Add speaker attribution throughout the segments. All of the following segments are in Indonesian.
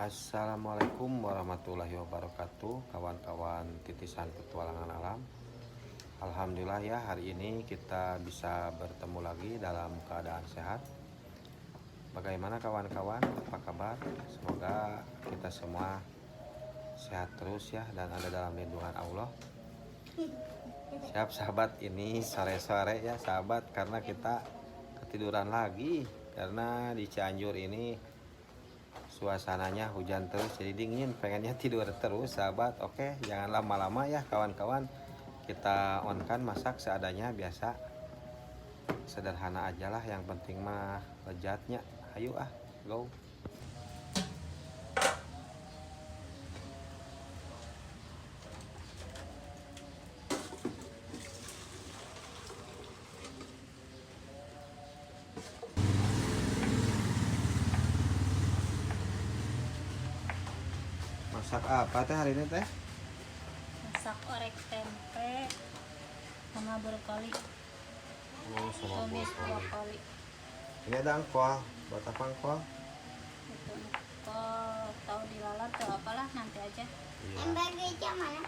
Speaker 1: Assalamualaikum warahmatullahi wabarakatuh, kawan-kawan titisan petualangan alam. Alhamdulillah ya, hari ini kita bisa bertemu lagi dalam keadaan sehat. Bagaimana kawan-kawan, apa kabar? Semoga kita semua sehat terus ya, dan ada dalam lindungan Allah. Siap sahabat, ini sore-sore ya sahabat, karena kita ketiduran lagi. Karena di Cianjur ini suasananya hujan terus, jadi dingin, pengennya tidur terus sahabat. Oke, jangan lama-lama ya kawan-kawan, kita on kan masak seadanya, biasa sederhana aja lah, yang penting mah lezatnya. Ayo go. Masak apa teh hari ini teh?
Speaker 2: Masak orek tempe sama brokoli.
Speaker 1: Oh, sama
Speaker 2: Tumis
Speaker 1: brokoli.
Speaker 2: brokoli.
Speaker 1: Ini ada angkol, buat apa angkol?
Speaker 2: Itu kok tahu dilalap atau apalah, nanti aja.
Speaker 1: Iya.
Speaker 2: Embagenya mana?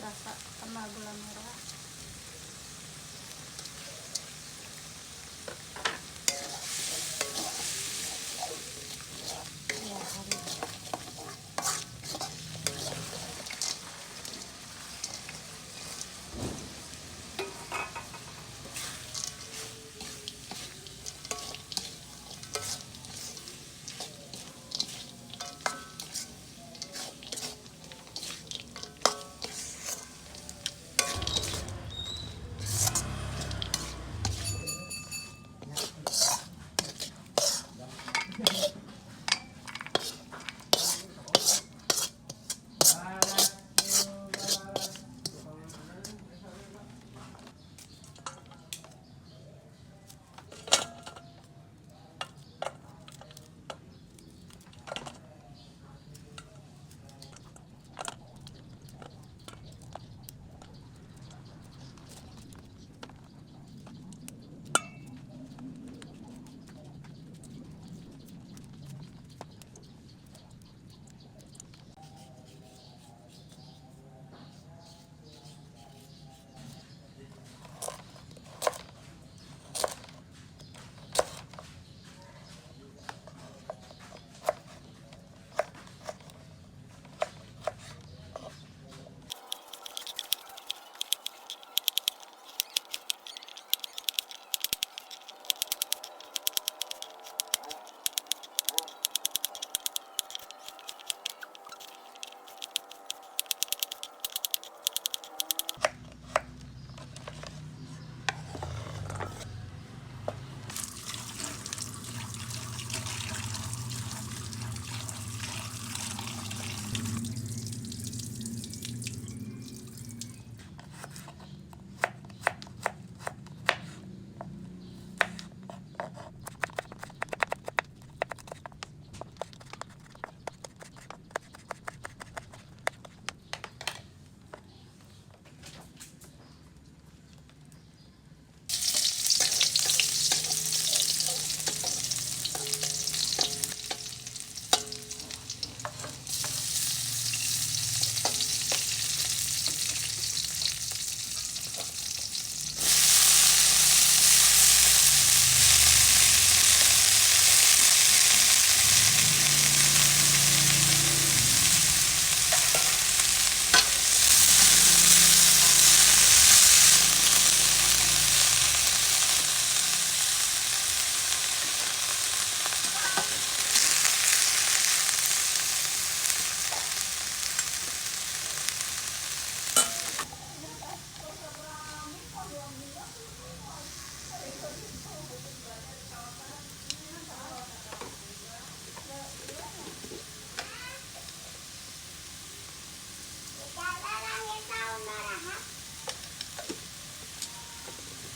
Speaker 2: Rasa sama gula merah. Ya, hari.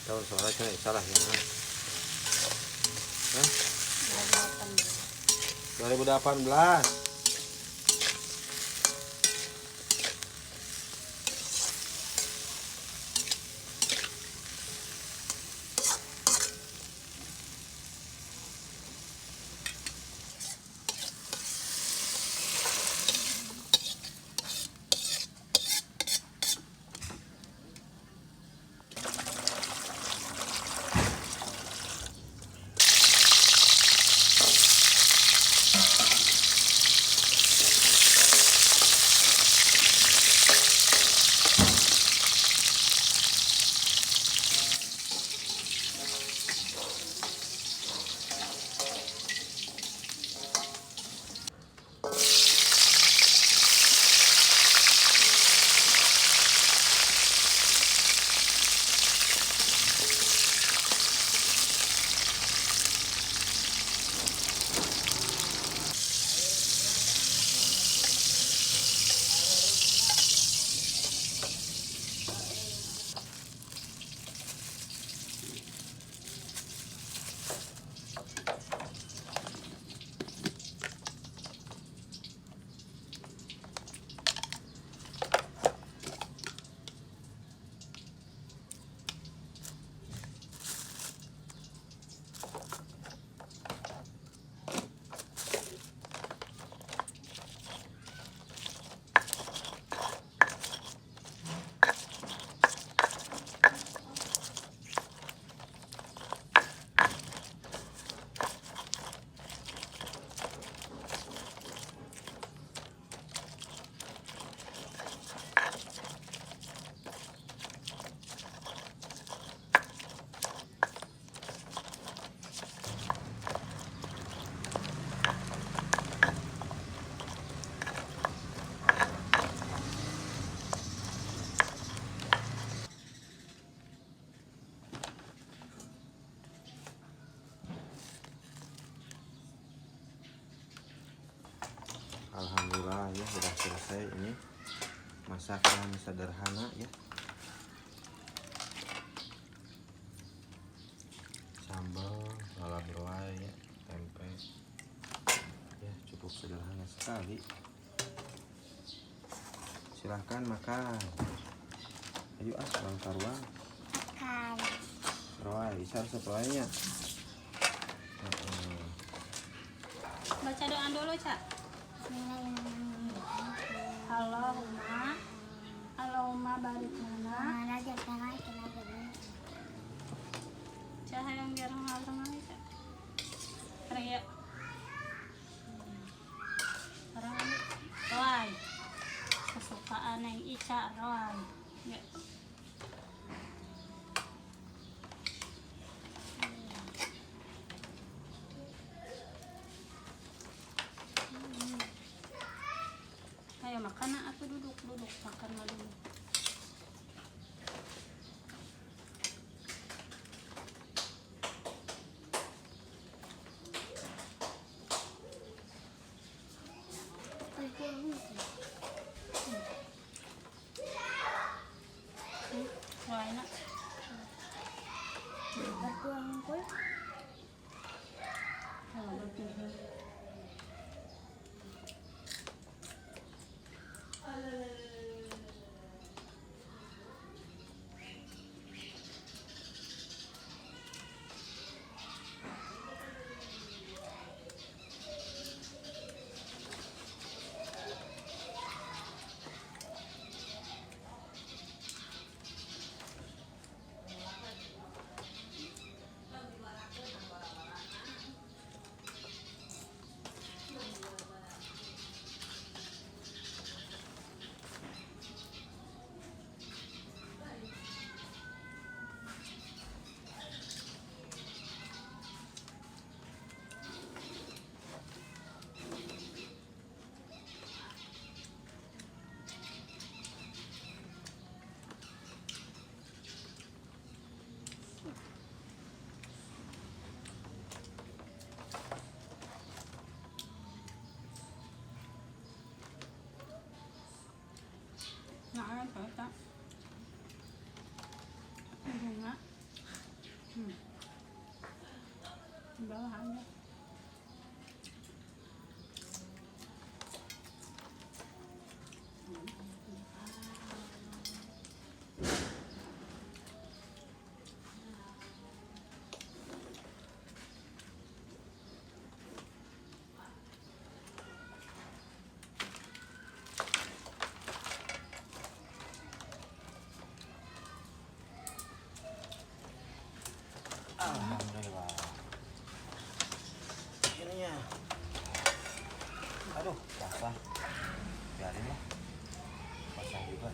Speaker 1: Tahun soalnya salah ya. Hah? 2018. Alhamdulillah ya sudah selesai ini masakan sederhana ya, sambal lala belai ya, tempe ya, cukup sederhana sekali. Silahkan makan. Ayo bang karuang
Speaker 2: Makan.
Speaker 1: roy isar setelahnya.
Speaker 2: Baca doa dulu, Cak. Allahumma Allahumma barik lana. Cahaya yang biar ngalung aja, Cak. Sekarang ya. Sekarang Roy. Kesukaan yang Ica Roy. Ya. Ayo makan, aku duduk makan dulu. Roy nak. Nah, apa tak? Bunga. Hmm. Bawahannya.
Speaker 1: Alhamdulillah. Ininya. Aduh, basah. Biarin lah. Basah juga.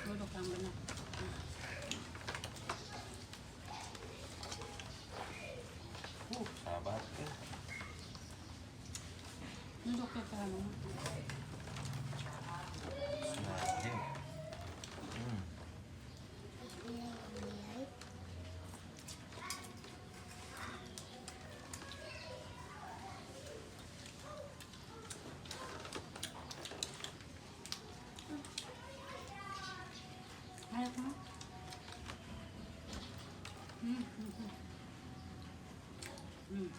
Speaker 2: Duduk yang benar.
Speaker 1: Sahabat.
Speaker 2: Duduk ke kanan.
Speaker 1: Bismillahirrahmanirrahim.
Speaker 2: Ayo kan? Hmm.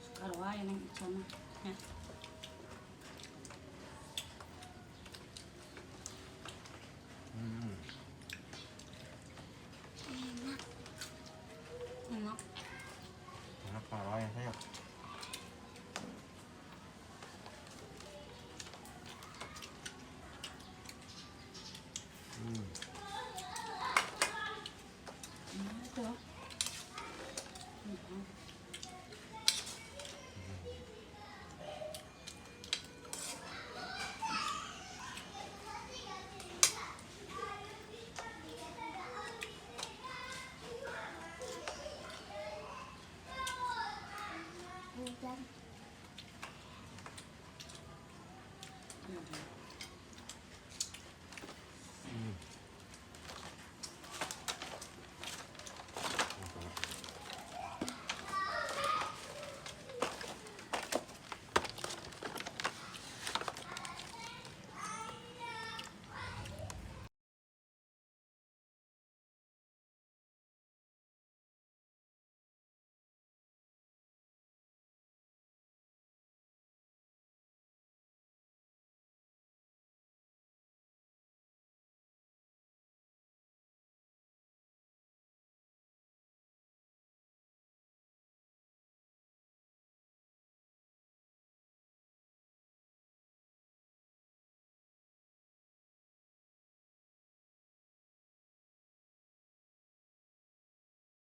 Speaker 2: Sekarang aja neng sana. Ya. Enak.
Speaker 1: Enak malah ya saya.
Speaker 2: Enak tuh.